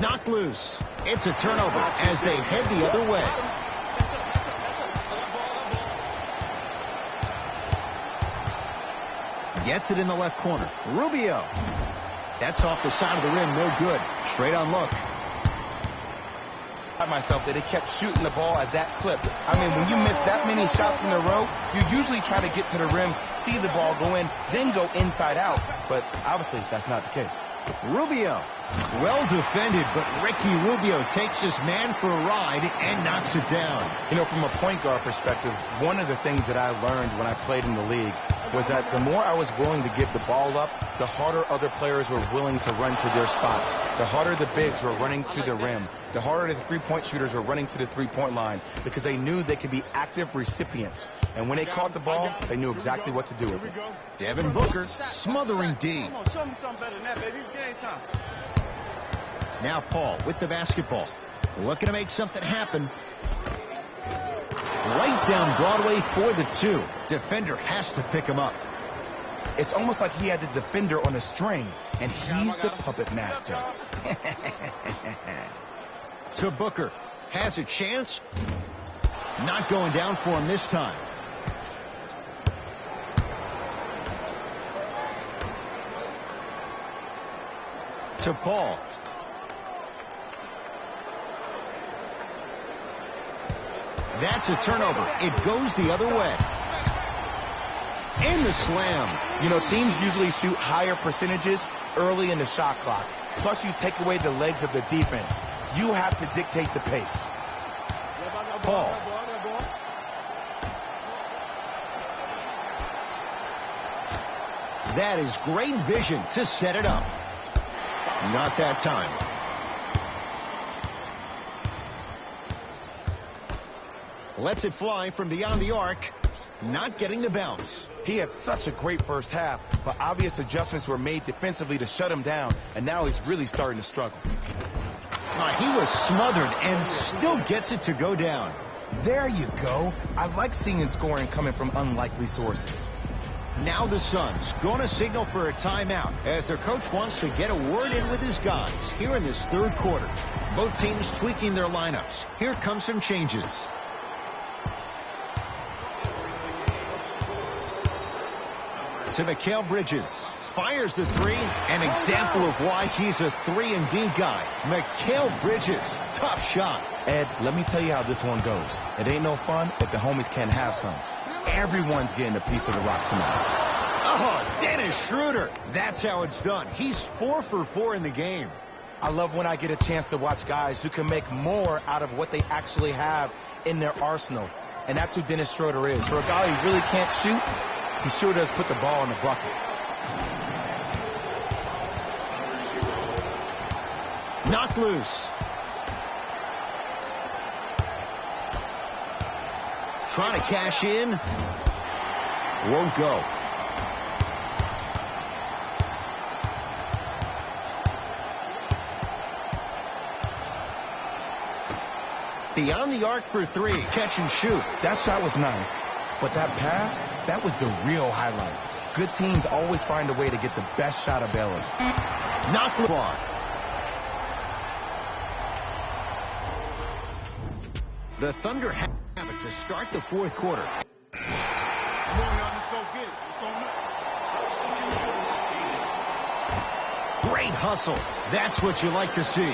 Knocked loose. It's a turnover as they head the other way. Gets it in the left corner. Rubio. That's off the side of the rim. No good. Straight on look. Myself that they kept shooting the ball at that clip. I mean, when you miss that many shots in a row, you usually try to get to the rim, see the ball go in, then go inside out. But obviously, that's not the case. Rubio. Well defended, but Ricky Rubio takes his man for a ride and knocks it down. You know, from a point guard perspective, one of the things that I learned when I played in the league was that the more I was willing to give the ball up, the harder other players were willing to run to their spots. The harder the bigs were running to the rim. The harder the three-point shooters were running to the three-point line because they knew they could be active recipients. And when they caught the ball, they knew exactly what to do with it. Devin Booker smothering D. Come on, show me something better than that, baby. It's game time. Now Paul with the basketball. Looking to make something happen. Right down Broadway for the two. Defender has to pick him up. It's almost like he had the defender on a string, and he's the puppet master. To Booker. Has a chance. Not going down for him this time. To Paul. That's a turnover. It goes the other way. In the slam. You know, teams usually shoot higher percentages early in the shot clock. Plus, you take away the legs of the defense. You have to dictate the pace. Paul. That is great vision to set it up. Not that time. Lets it fly from beyond the arc. Not getting the bounce. He had such a great first half, but obvious adjustments were made defensively to shut him down, and now he's really starting to struggle. He was smothered and still gets it to go down. There you go. I like seeing his scoring coming from unlikely sources. Now the Suns going to signal for a timeout as their coach wants to get a word in with his guys here in this third quarter. Both teams tweaking their lineups. Here come some changes. To Mikal Bridges. Fires the three. An example of why he's a 3-and-D guy. Mikal Bridges. Tough shot. Ed, let me tell you how this one goes. It ain't no fun if the homies can't have some. Everyone's getting a piece of the rock tonight. Oh, Dennis Schroeder. That's how it's done. He's 4 for 4 in the game. I love when I get a chance to watch guys who can make more out of what they actually have in their arsenal. And that's who Dennis Schroeder is. For a guy who really can't shoot, he sure does put the ball in the bucket. Knocked loose. Trying to cash in. Won't go. Beyond the arc for three. Catch and shoot. That shot was nice. But that pass, that was the real highlight. Good teams always find a way to get the best shot available. Knocked LeBron. The Thunder have it to start the fourth quarter. Great hustle. That's what you like to see.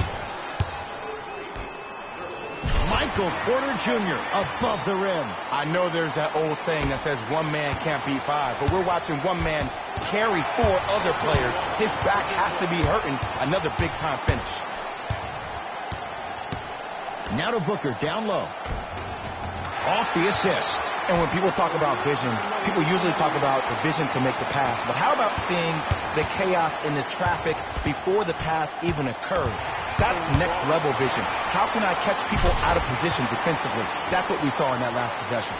Michael Porter Jr. above the rim. I know there's that old saying that says one man can't beat five, but we're watching one man carry 4 other players. His back has to be hurting. Another big-time finish. Now to Booker, down low. Off the assist. And when people talk about vision, people usually talk about the vision to make the pass. But how about seeing the chaos in the traffic before the pass even occurs? That's next level vision. How can I catch people out of position defensively? That's what we saw in that last possession.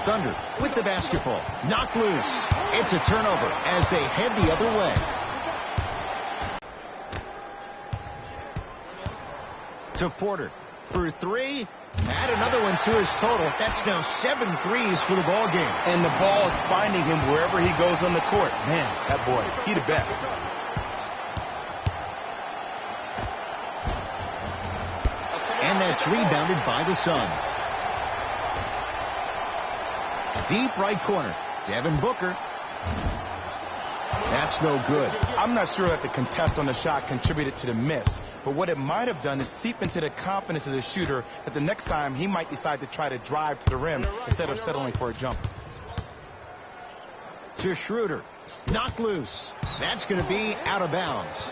Thunder with the basketball. Knocked loose. It's a turnover as they head the other way. To Porter for three. Add another one to his total. That's now 7 threes for the ball game. And the ball is finding him wherever he goes on the court. Man, that boy, he the best. it's rebounded by the Suns. Deep right corner. Devin Booker. That's no good. I'm not sure that the contest on the shot contributed to the miss, but what it might have done is seep into the confidence of the shooter that the next time he might decide to try to drive to the rim instead of settling for a jumper. To Schroeder. Knocked loose. That's going to be out of bounds.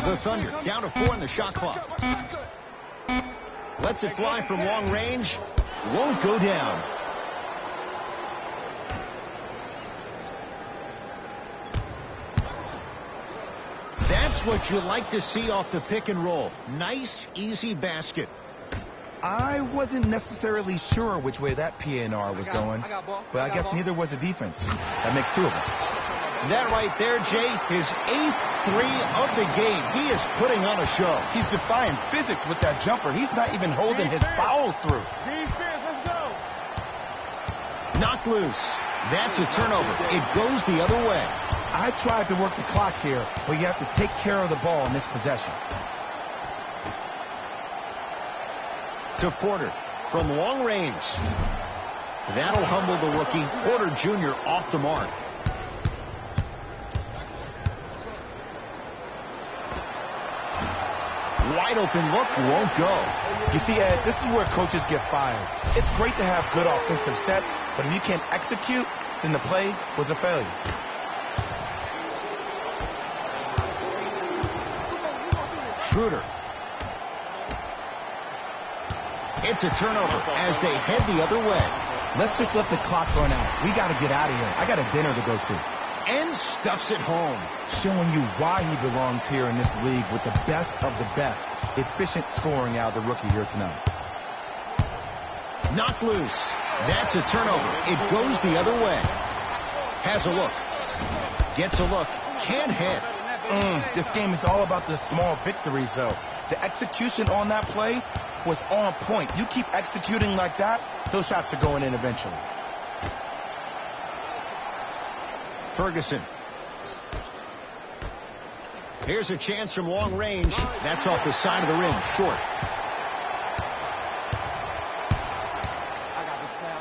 The Thunder down to 4 in the shot clock. Lets it fly from long range. Won't go down. That's what you like to see off the pick and roll. Nice, easy basket. I wasn't necessarily sure which way that PNR was going, but I guess neither was the defense. That makes 2 of us. That right there, Jay, his 8th 3 of the game. He is putting on a show. He's defying physics with that jumper. He's not even holding his foul through. Let's go. Knocked loose. That's a turnover. It goes the other way. I tried to work the clock here, but you have to take care of the ball in this possession. To Porter from long range. That'll humble the rookie. Porter Jr. off the mark. Wide open look, won't go. You see, Ed, this is where coaches get fired. It's great to have good offensive sets, but if you can't execute, then the play was a failure. Schroeder. It's a turnover as they head the other way. Let's just let the clock run out. We got to get out of here. I got a dinner to go to. And stuffs it home. Showing you why he belongs here in this league with the best of the best. Efficient scoring out of the rookie here tonight. Knocked loose. That's a turnover. It goes the other way. Has a look. Gets a look. Can't hit. This game is all about the small victories, though. The execution on that play was on point. You keep executing like that, those shots are going in eventually. Ferguson. Here's a chance from long range. That's off the side of the rim. Short.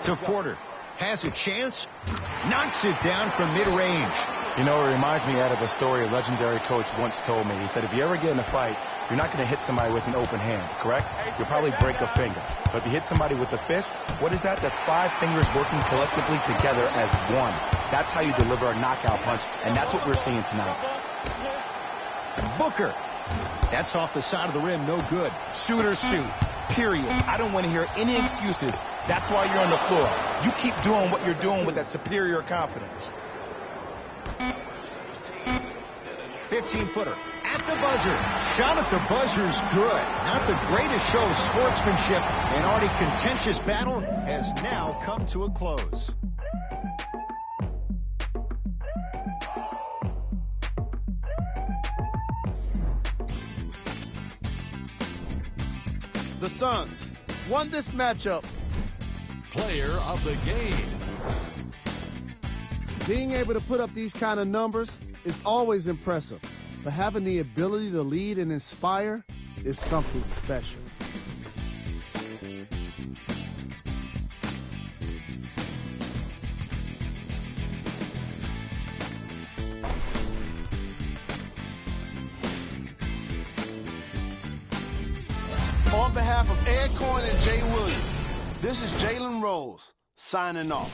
To Porter. Has a chance. Knocks it down from mid-range. You know, it reminds me of a story a legendary coach once told me. He said, if you ever get in a fight, you're not going to hit somebody with an open hand, correct? You'll probably break a finger. But if you hit somebody with a fist, what is that? That's 5 fingers working collectively together as one. That's how you deliver a knockout punch, and that's what we're seeing tonight. Booker. That's off the side of the rim. No good. Shooters shoot. Period. I don't want to hear any excuses. That's why you're on the floor. You keep doing what you're doing with that superior confidence. 15-footer at the buzzer. Shot at the buzzer's good. Not the greatest show of sportsmanship. An already contentious battle has now come to a close. The Suns won this matchup. Player of the game. Being able to put up these kind of numbers is always impressive, but having the ability to lead and inspire is something special. On behalf of Ed Coyne and Jay Williams, this is Jalen Rose signing off.